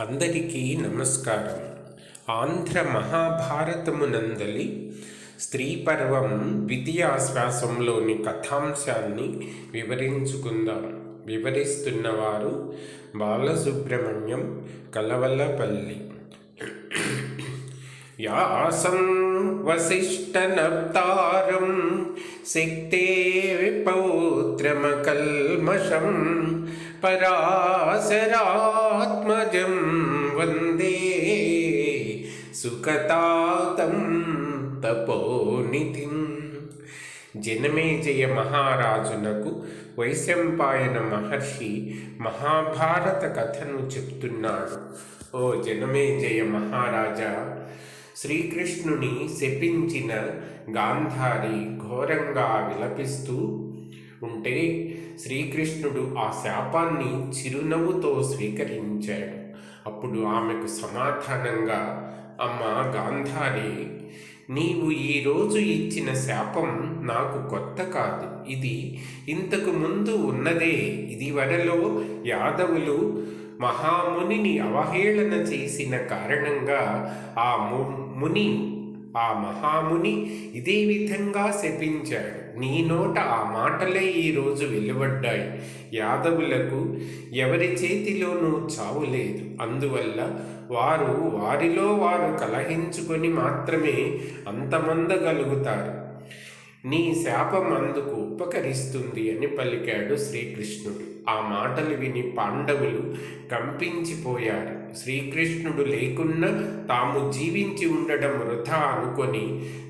అందరికీ నమస్కారం. ఆంధ్ర మహాభారతమునందలి స్త్రీ పర్వం ద్వితీయాశ్వాసంలోని కథాంశాన్ని వివరించుకుందాం. వివరిస్తున్నవారు బాలసుబ్రహ్మణ్యం, కలవలపల్లి. యాసం వసిష్ఠనప్తారం శక్తే పౌత్రమకల్మషం పరాశరాత్మజం వందే సుఖతాతం తపోనిధిం. జనమేజయ మహారాజునకు వైశంపాయన మహర్షి మహాభారత కథను చెప్తున్నాడు. ఓ జనమేజయ మహారాజా, శ్రీకృష్ణుని శపించిన గాంధారి ఘోరంగా విలపిస్తూ ఉంటే శ్రీకృష్ణుడు ఆ శాపాన్ని చిరునవ్వుతో స్వీకరించాడు. అప్పుడు ఆమెకు సమాధానంగా, అమ్మా గాంధారి, నీవు ఈరోజు ఇచ్చిన శాపం నాకు కొత్త కాదు. ఇది ఇంతకు ముందు ఉన్నదే. ఇదివరలో యాదవులు మహామునిని అవహేళన చేసిన కారణంగా ఆ మహాముని ఇదే విధంగా శపించాడు. నీ నోట ఆ మాటలే ఈరోజు వెలువడ్డాయి. యాదవులకు ఎవరి చేతిలోనూ చావు లేదు. అందువల్ల వారిలో వారు కలహించుకొని మాత్రమే అంతమందగలుగుతారు. నీ శాపం అందుకు ఉపకరిస్తుంది అని పలికాడు శ్రీకృష్ణుడు. ఆ మాటలు విని పాండవులు కంపించిపోయారు. శ్రీకృష్ణుడు లేకున్నా తాము జీవించి ఉండడం వృథా అనుకొని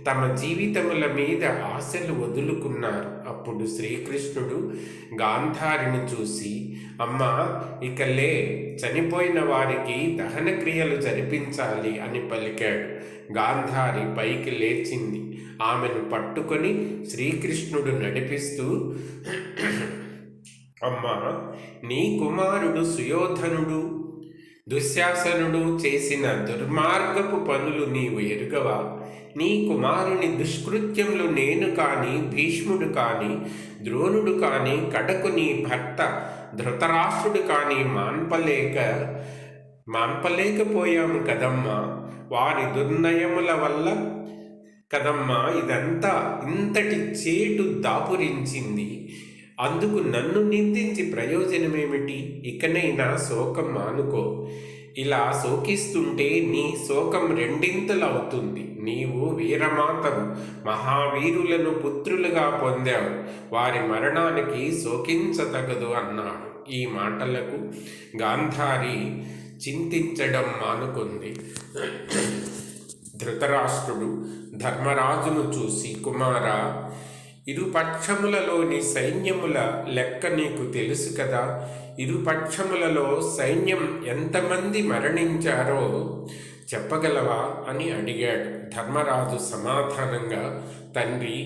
తమ జీవితముల మీద ఆశలు వదులుకున్నారు. అప్పుడు శ్రీకృష్ణుడు గాంధారిని చూసి, అమ్మా ఇకలే, చనిపోయిన వారికి దహన క్రియలు జరిపించాలి అని పలికాడు. గాంధారి పైకి లేచింది. ఆమెను పట్టుకొని శ్రీకృష్ణుడు నడిపిస్తూ, అమ్మా, నీ కుమారుడు సుయోధనుడు, దుశ్శాసనుడు చేసిన దుర్మార్గపు పనులు నీవు ఎరుగవా? నీ కుమారుని దుష్కృత్యములు నేను కానీ, భీష్ముడు కానీ, ద్రోణుడు కానీ, కడకు నీ భర్త ధృతరాష్ట్రుడు కానీ మాన్పలేకపోయాము కదమ్మా. వారి దుర్నయముల వల్ల కదమ్మా ఇదంతా ఇంతటి చేటు దాపురించింది. అందుకు నన్ను నిందించి ప్రయోజనమేమిటి? ఇకనైనా శోకం మానుకో. ఇలా శోకిస్తుంటే నీ శోకం రెండింతలవుతుంది. నీవు వీరమాతవు, మహావీరులను పుత్రులుగా పొందావు. వారి మరణానికి శోకించతగదు అన్నాడు. ఈ మాటలకు గాంధారి చింతించడం మానుకుంది. ధృతరాష్ట్రుడు ధర్మరాజును చూసి, కుమారా, ఇరుపక్షములలోని సైన్యముల లెక్క నీకు తెలుసు కదా. ఇరుపక్షములలో సైన్యం ఎంతమంది మరణించారో చెప్పగలవా అని అడిగాడు. ధర్మరాజు సమాధానంగా, తండ్రి,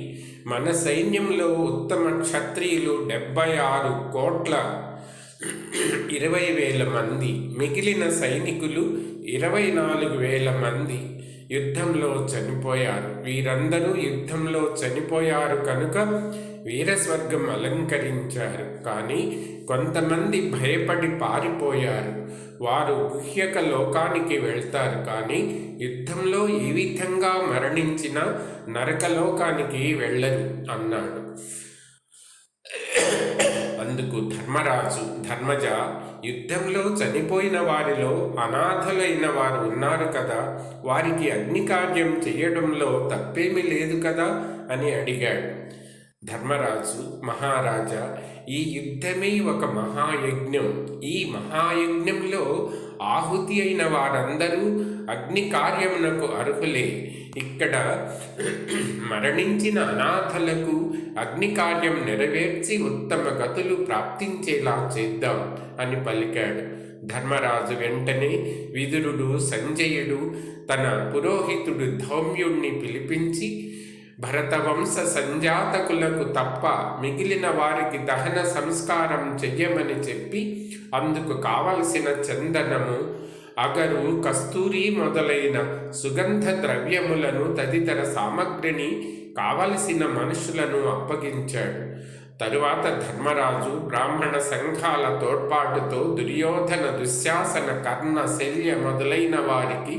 మన సైన్యంలో ఉత్తమ క్షత్రియులు 76,20,000 మంది, మిగిలిన సైనికులు 24,000 మంది యుద్ధంలో చనిపోయారు. వీరందరూ యుద్ధంలో చనిపోయారు కనుక వీరస్వర్గం అలంకరించారు. కానీ కొంతమంది భయపడి పారిపోయారు. వారు గుహ్యక లోకానికి వెళ్తారు. కానీ యుద్ధంలో ఏ విధంగా మరణించినా నరకలోకానికి వెళ్ళరు అన్నాడు. అందుకు ధర్మరాజు, ధర్మజ, యుద్ధంలో చనిపోయిన వారిలో అనాథలైన వారు ఉన్నారు కదా, వారికి అగ్నికార్యం చేయడంలో తప్పేమీ లేదు కదా అని అడిగాడు. ధర్మరాజు, మహారాజా, ఈ యుద్ధమే ఒక మహాయజ్ఞం. ఈ మహాయజ్ఞంలో ఆహుతి అయిన వారందరూ అగ్ని కార్యమునకు అర్హులే. ఇక్కడ మరణించిన అనాథలకు అగ్ని కార్యం నెరవేర్చి ఉత్తమ గతులు ప్రాప్తించేలా చేద్దాం అని పలికాడు. ధర్మరాజు వెంటనే విదురుడు, సంజయుడు, తన పురోహితుడు ధౌమ్యుణ్ణి పిలిపించి, భరతవంశ సంజాతకులకు తప్ప మిగిలిన వారికి దహన సంస్కారం చెయ్యమని చెప్పి అందుకు కావలసిన చందనము, అగరు, కస్తూరి మొదలైన సుగంధ ద్రవ్యములను తదితర సామగ్రిని కావలసిన మనుషులను అప్పగించాడు. తరువాత ధర్మరాజు బ్రాహ్మణ సంఘాల తోడ్పాటుతో దుర్యోధన, దుశ్శాసన, కర్ణ, శల్య మొదలైన వారికి,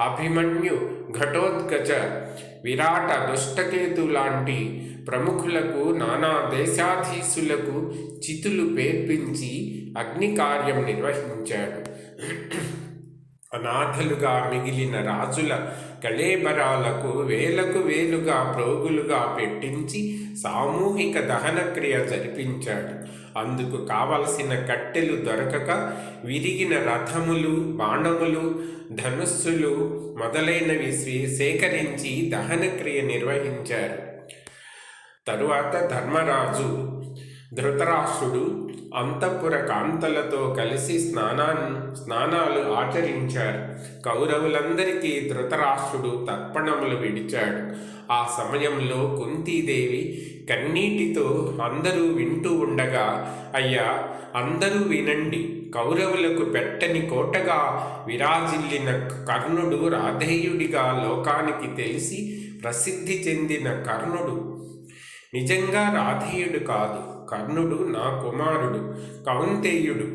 అభిమన్యు, ఘటోత్కచ, విరాట, దుష్టకేతు లాంటి ప్రముఖులకు, నానా దేశాధీశులకు చితులు పేర్పించి అగ్నికార్యం నిర్వహించాడు. అనాథలుగా మిగిలిన రాజుల కళేబరాలకు వేలకు వేలుగా ప్రోగులుగా పెట్టించి సామూహిక దహనక్రియ జరిపించాడు. అందుకు కావలసిన కట్టెలు దొరకక విరిగిన రథములు, బాణములు, ధనుస్సులు మొదలైనవి సేకరించి దహనక్రియ నిర్వహించారు. తరువాత ధర్మరాజు, ధృతరాష్ట్రుడు అంతఃపుర కాంతలతో కలిసి స్నానాలు ఆచరించారు. కౌరవులందరికీ ధృతరాష్ట్రుడు తర్పణములు విడిచాడు. ఆ సమయంలో కుంతీదేవి కన్నీటితో అందరూ వింటూ ఉండగా, అయ్యా, అందరూ వినండి, కౌరవులకు పెట్టని కోటగా విరాజిల్లిన కర్ణుడు రాధేయుడిగా లోకానికి తెలిసి ప్రసిద్ధి చెందిన కర్ణుడు నిజంగా రాధేయుడు కాదు. కర్ణుడు నా కుమారుడు, కౌంతేయుడు,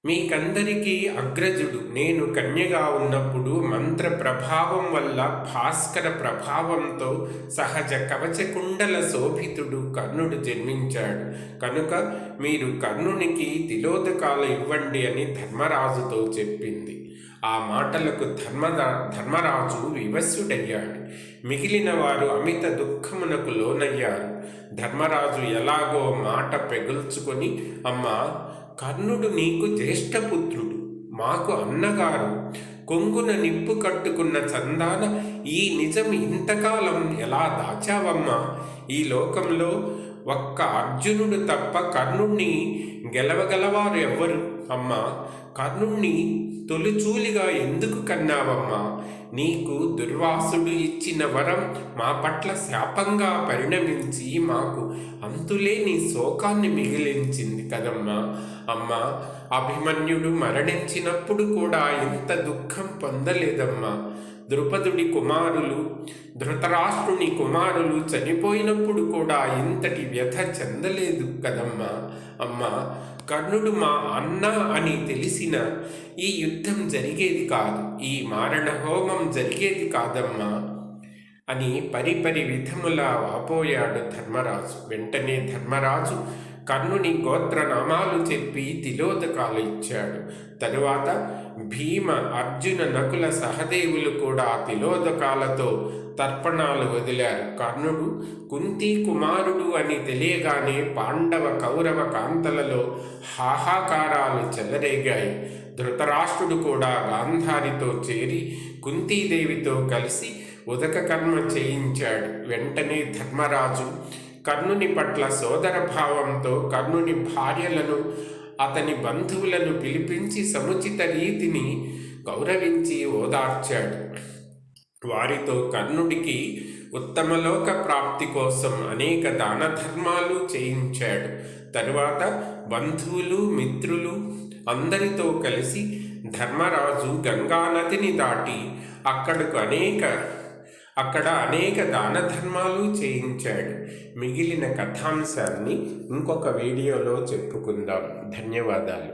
మీకందరికీ అగ్రజుడు. నేను కన్యగా ఉన్నప్పుడు మంత్ర ప్రభావం వల్ల భాస్కర ప్రభావంతో సహజ కవచకుండల శోభితుడు కర్ణుడు జన్మించాడు. కనుక మీరు కర్ణునికి తిలోదకాలు ఇవ్వండి అని ధర్మరాజుతో చెప్పింది. ఆ మాటలకు ధర్మరాజు వివస్సుడయ్యాడు. మిగిలిన వారు అమిత దుఃఖమునకు లోనయ్యారు. ధర్మరాజు ఎలాగో మాట పెగుల్చుకొని, అమ్మా, కర్ణుడు నీకు జ్యేష్ఠపుత్రుడు, మాకు అన్నగారు. కొంగున నిప్పు కట్టుకున్న చందాన ఈ నిజం ఇంతకాలం ఎలా దాచావమ్మా? ఈ లోకంలో ఒక్క అర్జునుడు తప్ప కర్ణుణ్ణి గెలవగలవారు ఎవ్వరు? అమ్మా, కర్ణుణ్ణి తొలిచూలిగా ఎందుకు కన్నావమ్మా? నీకు దుర్వాసుడు ఇచ్చిన వరం మా పట్ల శాపంగా పరిణమించి మాకు అంతులేని శోకాన్ని మిగిలించింది కదమ్మా. అమ్మా, అభిమన్యుడు మరణించినప్పుడు కూడా ఇంత దుఃఖం పొందలేదమ్మా. ద్రుపదుడి కుమారులు, ధృతరాష్ట్రుని కుమారులు చనిపోయినప్పుడు కూడా ఇంతటి వ్యథ చెందలేదు కదమ్మా. అమ్మా, కర్ణుడు మా అన్న అని తెలిసిన ఈ యుద్ధం జరిగేది కాదు, ఈ మారణ హోమం జరిగేది కాదమ్మా అని పరిపరి విధములా వాపోయాడు ధర్మరాజు. వెంటనే ధర్మరాజు కర్ణుని గోత్రనామాలు చెప్పి తిలోదకాలు ఇచ్చాడు. తరువాత భీమ, అర్జున, నకుల, సహదేవులు కూడా తిలోదకాలతో తర్పణాలు వదిలారు. కర్ణుడు కుంతి కుమారుడు అని తెలియగానే పాండవ, కౌరవ కాంతలలో హాహాకారాలు చెలరేగాయి. ధృతరాష్ట్రుడు కూడా గాంధారితో చేరి కుంతీదేవితో కలిసి ఉదక కర్మ చేయించాడు. వెంటనే ధర్మరాజు కర్ణుని పట్ల సోదర భావంతో కర్ణుని భార్యలను, అతని బంధువులను పిలిపించి సముచిత రీతిని గౌరవించి ఓదార్చాడు. వారితో కర్ణుడికి ఉత్తమలోక ప్రాప్తి కోసం అనేక దాన ధర్మాలు చేయించాడు. తరువాత బంధువులు, మిత్రులు అందరితో కలిసి ధర్మరాజు గంగానదిని దాటి అక్కడ అనేక దాన ధర్మాలు చేయించాడు. మిగిలిన కథాంశాన్ని ఇంకొక వీడియోలో చెప్పుకుందాం. ధన్యవాదాలు.